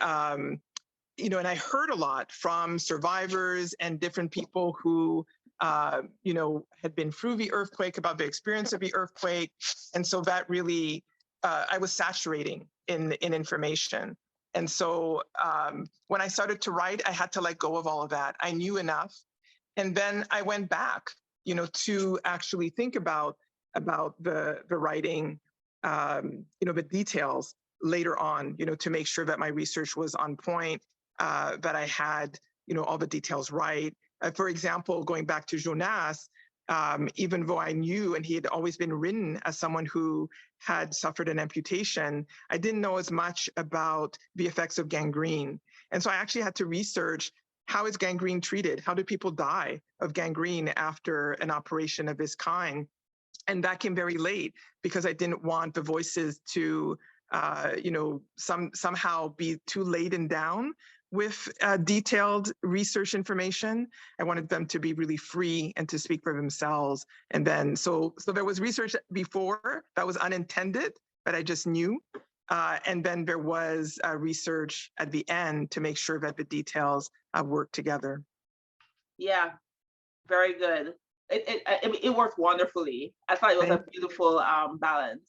S4: you know, and I heard a lot from survivors and different people who, you know, had been through the earthquake, about the experience of the earthquake. And so that really, I was saturating in information. And so when I started to write, I had to let go of all of that. I knew enough. And then I went back, you know, to actually think about the writing, you know, the details later on, you know, to make sure that my research was on point, that I had, you know, all the details right. For example, going back to Jonas, even though I knew, and he had always been written as someone who had suffered an amputation, I didn't know as much about the effects of gangrene. And so I actually had to research, how is gangrene treated? How do people die of gangrene after an operation of this kind? And that came very late because I didn't want the voices to, you know, somehow be too laden down with detailed research information. I wanted them to be really free and to speak for themselves. And then, so there was research before that was unintended, but I just knew. And then there was research at the end to make sure that the details work together. Yeah,
S2: very good. It worked wonderfully. I thought it was a beautiful balance.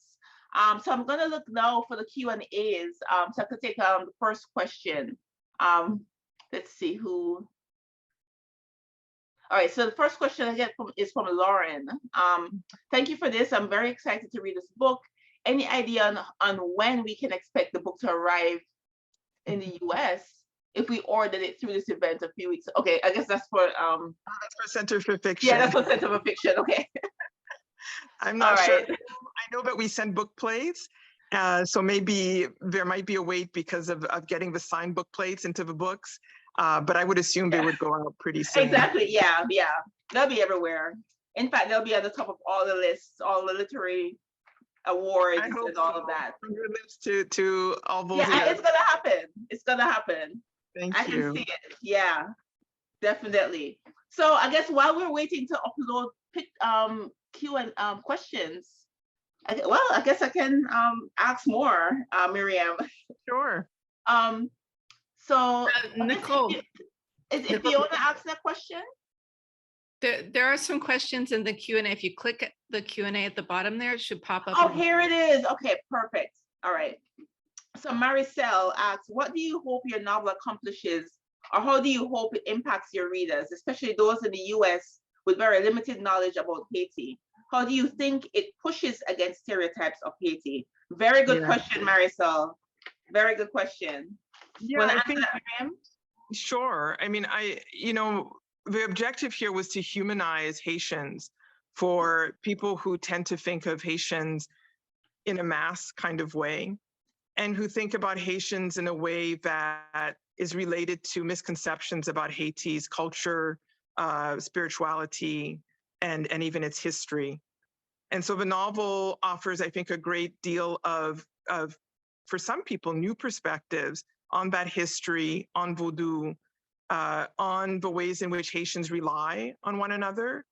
S2: So I'm gonna look now for the Q&As. So I could take the first question. Let's see who. All right, so the first question I get is from Lauren. Thank you for this. I'm very excited to read this book. Any idea on when we can expect the book to arrive in the US if we ordered it through this event a few weeks? Okay, I guess that's for
S4: that's for Center for Fiction.
S2: Yeah, that's for Center for Fiction. Okay.
S4: I'm not sure. I know that we send book plates. So maybe there might be a wait because of getting the signed book plates into the books, but I would assume they would go out pretty soon.
S2: Exactly, yeah. They'll be everywhere. In fact, they'll be at the top of all the lists, all the literary awards and all of that.
S4: From your lips to all those.
S2: Yeah, it's gonna happen. It's gonna happen.
S4: Thank you.
S2: I can see it. Yeah, definitely. So I guess while we're waiting to upload questions, I guess I can ask more, Myriam.
S4: Sure.
S2: So
S3: Nicole,
S2: is Fiona ask that question?
S3: There are some questions in the Q&A. If you click the Q&A at the bottom there, it should pop up.
S2: Oh, here it is. Okay, perfect. All right. So Maricel asks, what do you hope your novel accomplishes, or how do you hope it impacts your readers, especially those in the US with very limited knowledge about Haiti? How do you think it pushes against stereotypes of Haiti? Very good question, Maricel. Very good question.
S4: Yeah, I think,
S2: Myriam?
S4: sure. I mean, the objective here was to humanize Haitians for people who tend to think of Haitians in a mass kind of way, and who think about Haitians in a way that is related to misconceptions about Haiti's culture, spirituality, and even its history. And so the novel offers, I think, a great deal of for some people, new perspectives on that history, on Vodou, on the ways in which Haitians rely on one another,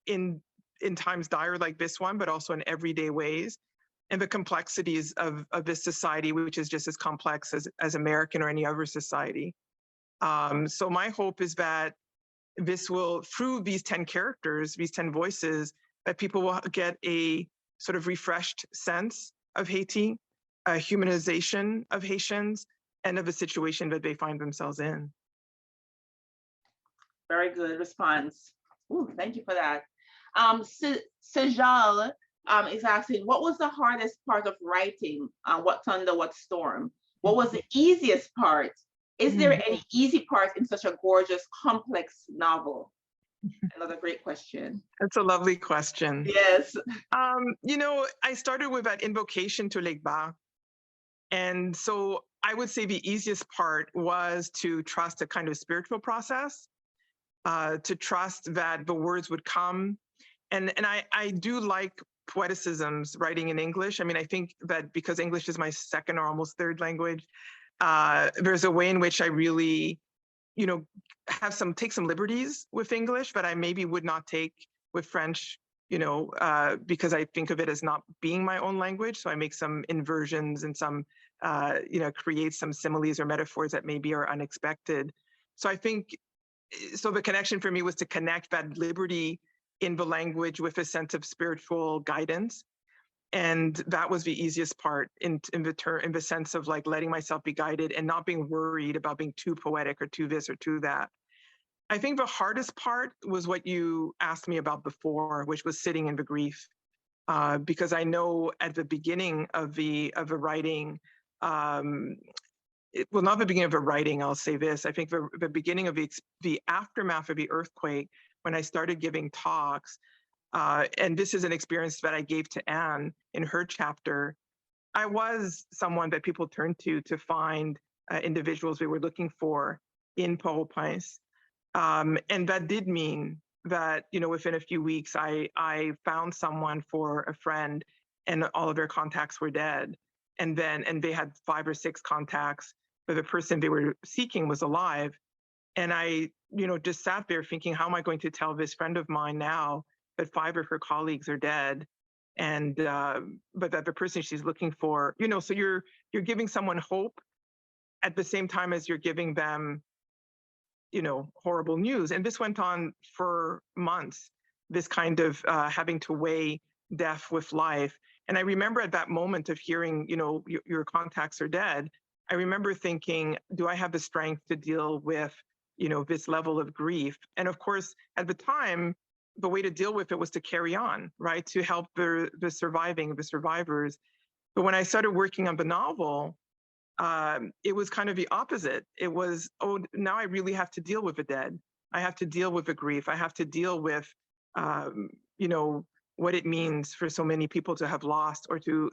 S4: in times dire like this one, but also in everyday ways, and the complexities of this society, which is just as complex as American or any other society. So my hope is that this will, through these 10 characters, these 10 voices, that people will get a sort of refreshed sense of Haiti, a humanization of Haitians, and of the situation that they find themselves in.
S2: Very good response. Ooh, thank you for that. Sejal is asking, what was the hardest part of writing What Thunder, What Storm? What was the easiest part? Is there any easy part in such a gorgeous, complex novel? Another great question.
S4: That's a lovely question.
S2: Yes.
S4: I started with that invocation to Legba. And so I would say the easiest part was to trust a kind of spiritual process, to trust that the words would come. And I do like poeticisms writing in English. I mean, I think that because English is my second or almost third language, there's a way in which I really, take some liberties with English that I maybe would not take with French, because I think of it as not being my own language. So I make some inversions and some, create some similes or metaphors that maybe are unexpected. So I think, the connection for me was to connect that liberty in the language with a sense of spiritual guidance. And that was the easiest part in the sense of like letting myself be guided and not being worried about being too poetic or too this or too that. I think the hardest part was what you asked me about before, which was sitting in the grief, because I know at the beginning of the writing, not the beginning of the writing, I'll say this. I think the beginning of the aftermath of the earthquake, when I started giving talks, and this is an experience that I gave to Anne in her chapter, I was someone that people turned to find individuals they were looking for in Port-au-Prince. And that did mean that, within a few weeks, I found someone for a friend, and all of their contacts were dead. And they had 5 or 6 contacts, but the person they were seeking was alive. And I, just sat there thinking, how am I going to tell this friend of mine now that 5 of her colleagues are dead, and but that the person she's looking for, so you're giving someone hope at the same time as you're giving them, horrible news. And this went on for months, this kind of having to weigh death with life. And I remember at that moment of hearing, your contacts are dead, I remember thinking, do I have the strength to deal with, this level of grief? And of course, at the time, the way to deal with it was to carry on, right? To help the survivors. But when I started working on the novel, it was kind of the opposite. It was, now I really have to deal with the dead. I have to deal with the grief. I have to deal with, what it means for so many people to have lost, or to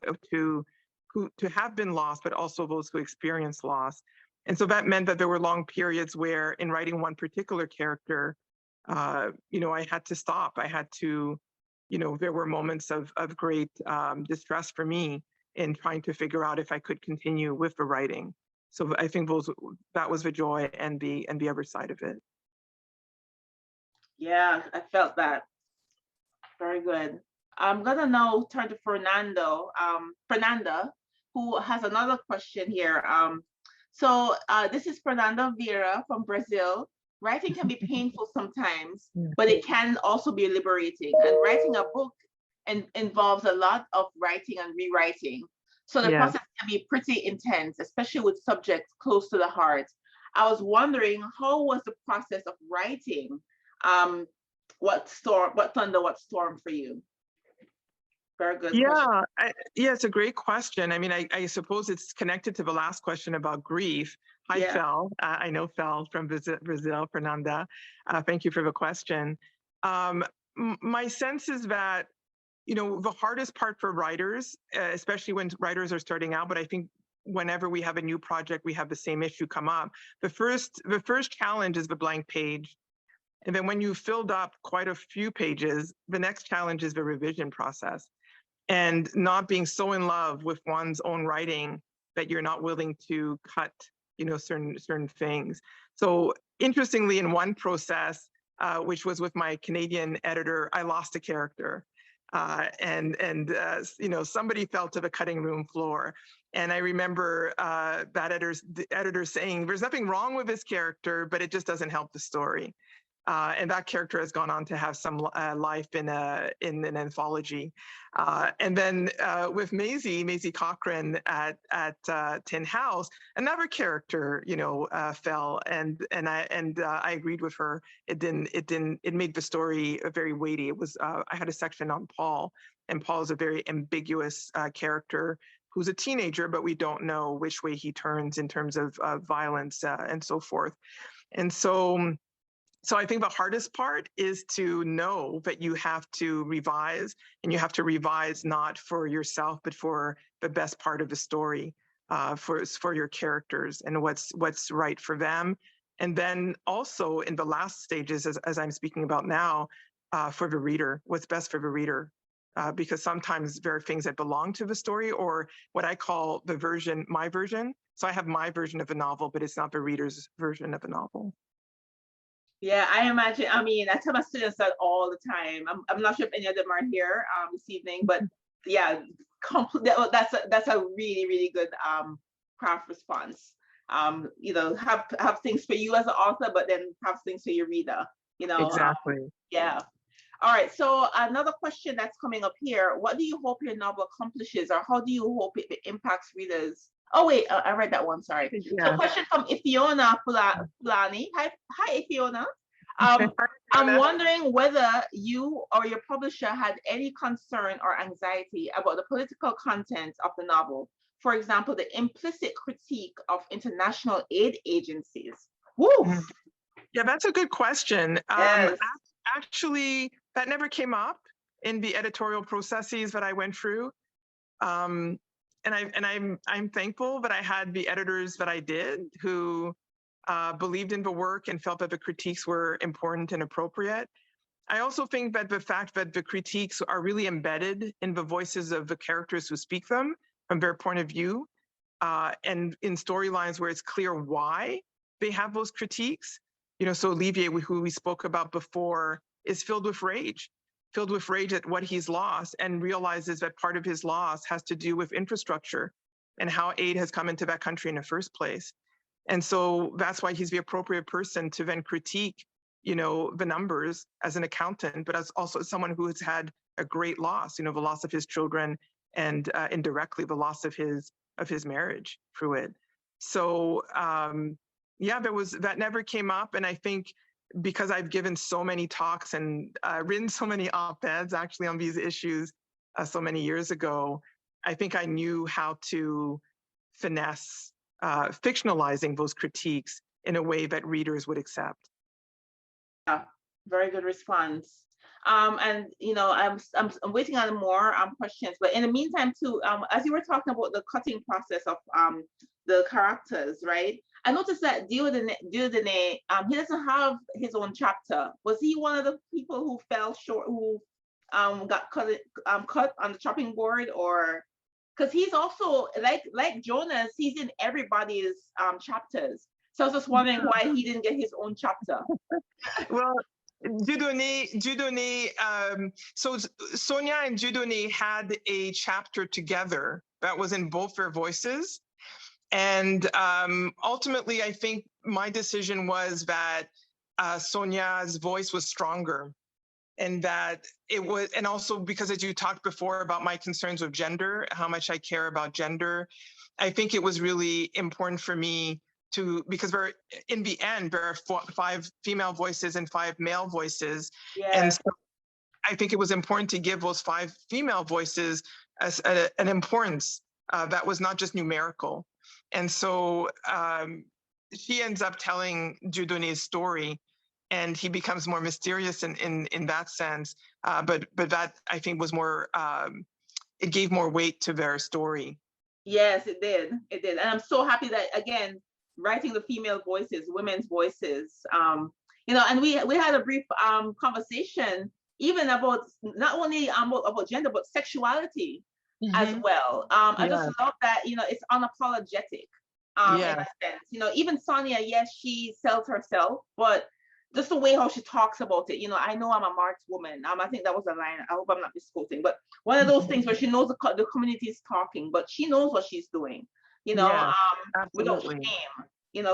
S4: have been lost, but also those who experience loss. And so that meant that there were long periods where, in writing one particular character, I had to stop. I had to, there were moments of great distress for me in trying to figure out if I could continue with the writing. So I think that was the joy and the other side of it.
S2: Yeah, I felt that. Very good. I'm gonna now turn to Fernanda, who has another question here. So this is Fernanda Vieira from Brazil. Writing can be painful sometimes, but it can also be liberating. And writing a book involves a lot of writing and rewriting. So the
S4: Yeah.
S2: process can be pretty intense, especially with subjects close to the heart. I was wondering, how was the process of writing What Thunder, What Storm for you? Very good question.
S4: Yeah, it's a great question. I mean, I suppose it's connected to the last question about grief. Hi,
S2: Yeah.
S4: Fel. I know Fel from Brazil, Fernanda. Thank you for the question. My sense is that, you know, the hardest part for writers, especially when writers are starting out, but I think whenever we have a new project, we have the same issue come up. The first challenge is the blank page. And then when you've filled up quite a few pages, the next challenge is the revision process. And not being so in love with one's own writing that you're not willing to cut, you know, certain things. So interestingly, in one process, which was with my Canadian editor, I lost a character. And you know, somebody fell to the cutting room floor. And I remember the editor saying, "There's nothing wrong with this character, but it just doesn't help the story." And that character has gone on to have some life in an anthology. And then with Maisie Cochran at Tin House, another character, you know, fell, and I agreed with her. It made the story very weighty. It was I had a section on Paul, and Paul is a very ambiguous character who's a teenager, but we don't know which way he turns in terms of violence and so forth. And so I think the hardest part is to know that you have to revise, and you have to revise not for yourself, but for the best part of the story, for your characters and what's right for them. And then also in the last stages, as I'm speaking about now, for the reader, what's best for the reader. Because sometimes there are things that belong to the story, or what I call my version. So I have my version of the novel, but it's not the reader's version of the novel.
S2: Yeah, I imagine. I mean, I tell my students that all the time. I'm not sure if any of them are here this evening, but yeah, that's a really, really good craft response. You know, have things for you as an author, but then have things for your reader. You know,
S4: Exactly.
S2: Yeah. All right. So another question that's coming up here: what do you hope your novel accomplishes, or how do you hope it impacts readers? Oh wait, I read that one. Sorry.
S4: Yeah.
S2: So, question from Ifiona Fulani. Hi, Ifiona. I'm wondering whether you or your publisher had any concern or anxiety about the political content of the novel. For example, the implicit critique of international aid agencies. Woo!
S4: Yeah, that's a good question.
S2: Yes.
S4: Actually, that never came up in the editorial processes that I went through. And I'm thankful that I had the editors that I did who believed in the work and felt that the critiques were important and appropriate. I also think that the fact that the critiques are really embedded in the voices of the characters who speak them from their point of view, and in storylines where it's clear why they have those critiques. You know, so Olivier, who we spoke about before, is filled with rage at what he's lost, and realizes that part of his loss has to do with infrastructure and how aid has come into that country in the first place. And so that's why he's the appropriate person to then critique, you know, the numbers as an accountant, but as also someone who has had a great loss, you know, the loss of his children, and indirectly the loss of his marriage through it. So yeah, that never came up. And I think because I've given so many talks and written so many op-eds actually on these issues so many years ago, I think I knew how to finesse fictionalizing those critiques in a way that readers would accept.
S2: Yeah, very good response. And you know, I'm waiting on more questions, but in the meantime, too, as you were talking about the cutting process of the characters, right? I noticed that Dieudonné, he doesn't have his own chapter. Was he one of the people who fell short, who got cut on the chopping board, or because he's also like Jonas, he's in everybody's chapters. So I was just wondering why he didn't get his own chapter.
S4: Well, Dieudonné, so Sonia and Dieudonné had a chapter together that was in both their voices. And ultimately, I think my decision was that Sonia's voice was stronger and that it was, and also because as you talked before about my concerns with gender, how much I care about gender, I think it was really important for me to, because we're in the end, there are 5 female voices and 5 male voices. And
S2: Yes.
S4: so I think it was important to give those 5 female voices an importance that was not just numerical. And so she ends up telling Dieudonné's story, and he becomes more mysterious in that sense. But that, I think, was more, it gave more weight to their story.
S2: Yes, it did. It did. And I'm so happy that, again, writing the female voices, women's voices, and we had a brief conversation even about not only about gender, but sexuality as well. I just love that, it's unapologetic in a sense. Even Sonia, yes, she sells herself, but just the way how she talks about it, I know I'm a marked woman. I think that was a line. I hope I'm not misquoting, but one of those things where she knows the community is talking, but she knows what she's doing, without shame,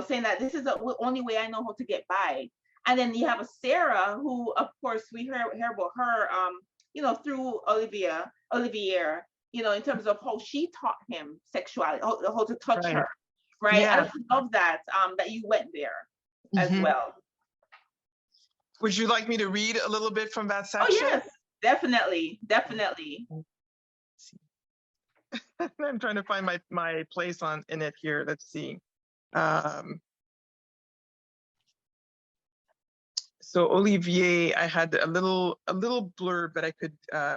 S2: saying that this is the only way I know how to get by. And then you have a Sarah who, of course, we hear about her, through Olivier, in terms of how she taught him sexuality, how to touch her, right?
S4: Yeah.
S2: I just love that, that you went there as well.
S4: Would you like me to read a little bit from that section?
S2: Oh, yes, definitely.
S4: I'm trying to find my place in it here. Let's see. So Olivier, I had a little blurb that I could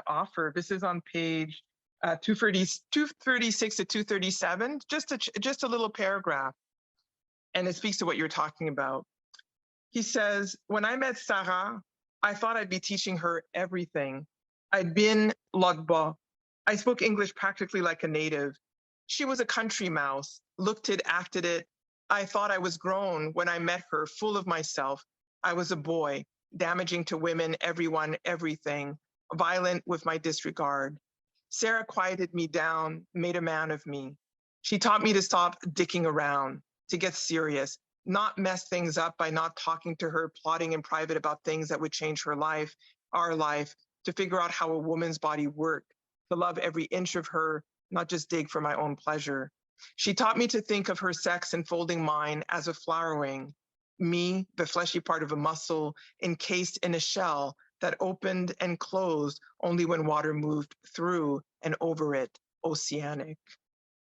S4: offer. This is on page 236 to 237, just a little paragraph, and it speaks to what you're talking about. He says, when I met Sarah, I thought I'd be teaching her everything. I'd been Logba. I spoke English practically like a native. She was a country mouse, looked it, acted it. I thought I was grown when I met her, full of myself. I was a boy, damaging to women, everyone, everything, violent with my disregard. Sarah quieted me down, made a man of me. She taught me to stop dicking around, to get serious, not mess things up by not talking to her, plotting in private about things that would change her life, our life, to figure out how a woman's body worked, to love every inch of her, not just dig for my own pleasure. She taught me to think of her sex enfolding mine as a flowering, me, the fleshy part of a muscle, encased in a shell that opened and closed only when water moved through and over it, oceanic.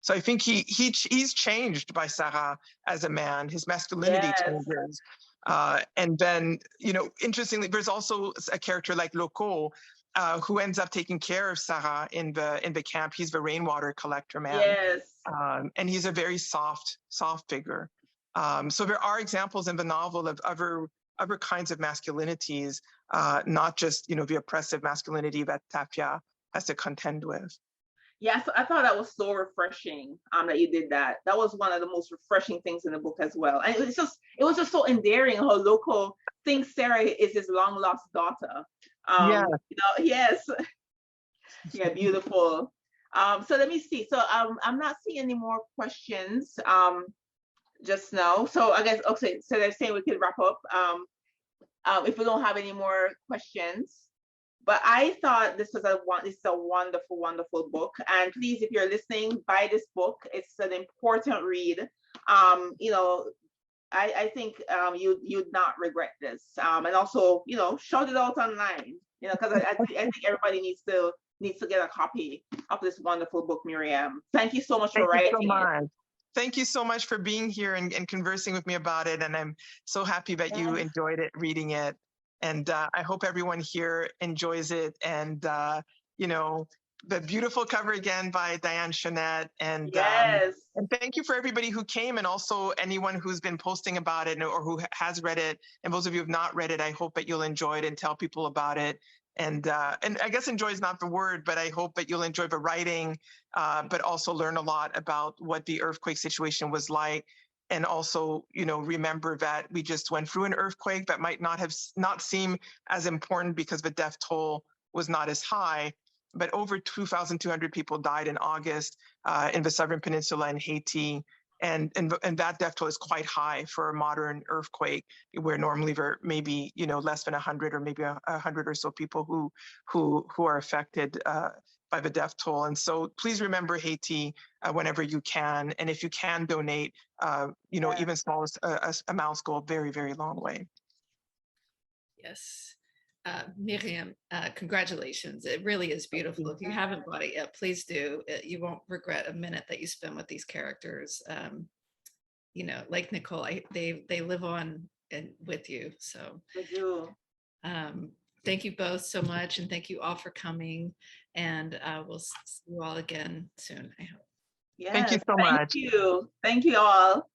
S4: So I think he's changed by Sarah as a man. His masculinity changes. And then, interestingly, there's also a character like Loco, who ends up taking care of Sarah in the camp. He's the rainwater collector man.
S2: Yes.
S4: And he's a very soft figure. So there are examples in the novel of other kinds of masculinities, not just, the oppressive masculinity that Tapia has to contend with.
S2: Yes, I thought that was so refreshing that you did that. That was one of the most refreshing things in the book as well. And it was just so endearing how Loco thinks Sarah is his long lost daughter. Yes. Yeah, beautiful. So let me see. So I'm not seeing any more questions just now. So I guess, okay, so they're saying we could wrap up if we don't have any more questions. But I thought this is a wonderful, wonderful book. And please, if you're listening, buy this book. It's an important read. I think you'd not regret this. And also, shout it out online. Because I think everybody needs to get a copy of this wonderful book, Myriam. Thank you so much for writing it.
S4: Thank you so much for being here and conversing with me about it. And I'm so happy that you enjoyed it, reading it. And I hope everyone here enjoys it. And, the beautiful cover again by Diane Chanette. And, and thank you for everybody who came, and also anyone who's been posting about it or who has read it. And those of you who have not read it, I hope that you'll enjoy it and tell people about it. And I guess enjoy is not the word, but I hope that you'll enjoy the writing, but also learn a lot about what the earthquake situation was like. And also, remember that we just went through an earthquake that might not seem as important because the death toll was not as high, but over 2,200 people died in August in the Southern Peninsula and Haiti. and that death toll is quite high for a modern earthquake, where normally there maybe less than 100 or maybe 100 or so people who are affected by the death toll. And so please remember Haiti whenever you can, and if you can donate, even small amounts go a very, very long way.
S3: Yes. Myriam, congratulations. It really is beautiful. If you haven't bought it yet, please do. You won't regret a minute that you spend with these characters. Like Nicole, they live on with you. So
S2: They do.
S3: Thank you both so much, and thank you all for coming. And we'll see you all again soon, I hope.
S2: Yes,
S4: thank you so much.
S2: Thank you all.